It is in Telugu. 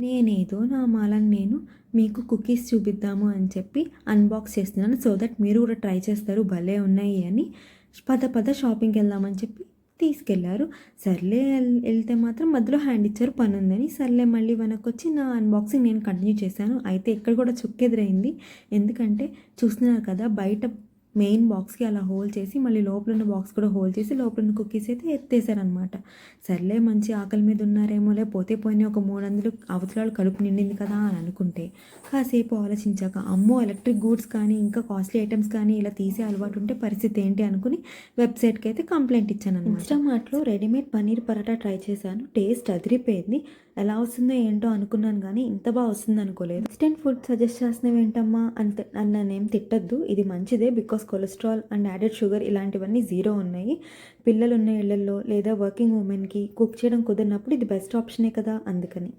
నేనేదో నా మాలని నేను మీకు కుకీస్ చూపిద్దాము అని చెప్పి అన్బాక్స్ చేస్తున్నాను. సో దట్ మీరు కూడా ట్రై చేస్తారు, భలే ఉన్నాయి అని. పద పద షాపింగ్కి వెళ్దామని చెప్పి తీసుకెళ్లారు. సర్లే వెళ్తే మాత్రం మధ్యలో హ్యాండ్ ఇచ్చారు పని ఉందని. సర్లే మళ్ళీ వెనక్కి వచ్చి నా అన్బాక్సింగ్ నేను కంటిన్యూ చేశాను. అయితే ఇక్కడ కూడా చుక్కెదురైంది. ఎందుకంటే చూస్తున్నారు కదా, బయట మెయిన్ బాక్స్కి అలా హోల్ చేసి మళ్ళీ లోపల ఉన్న బాక్స్ కూడా హోల్ చేసి లోపల ఉన్న కుకీస్ అయితే ఎత్తేసారనమాట. సర్లే మంచి ఆకలి మీద ఉన్నారేమో, లేకపోతే పోయిన ఒక 300 అవతలాలు కడుపు నిండింది కదా అని అనుకుంటే కాసేపు ఆలోచించాక అమ్మో ఎలక్ట్రిక్ గూడ్స్ కానీ ఇంకా కాస్ట్లీ ఐటమ్స్ కానీ ఇలా తీసే అలవాటు ఉంటే పరిస్థితి ఏంటి అనుకుని వెబ్సైట్కి అయితే కంప్లైంట్ ఇచ్చాను అనమాట. ఇన్స్టామార్ట్లో రెడీమేడ్ పన్నీర్ పరాటా ట్రై చేశాను. టేస్ట్ అదిరిపోయింది. ఎలా వస్తుందో ఏంటో అనుకున్నాను కానీ ఇంత బాగా వస్తుంది అనుకోలేదు. ఇన్స్టెంట్ ఫుడ్ సజెస్ట్ చేసినవి ఏంటమ్మా అంత నన్నేం తిట్టద్దు, ఇది మంచిదే. Because cholesterol and added sugar ఇలాంటివన్నీ జీరో ఉన్నాయి. పిల్లలు ఉన్న ఇళ్లలో లేదా వర్కింగ్ ఉమెన్కి కుక్ చేయడం కుదిరినప్పుడు ఇది బెస్ట్ ఆప్షనే కదా, అందుకని.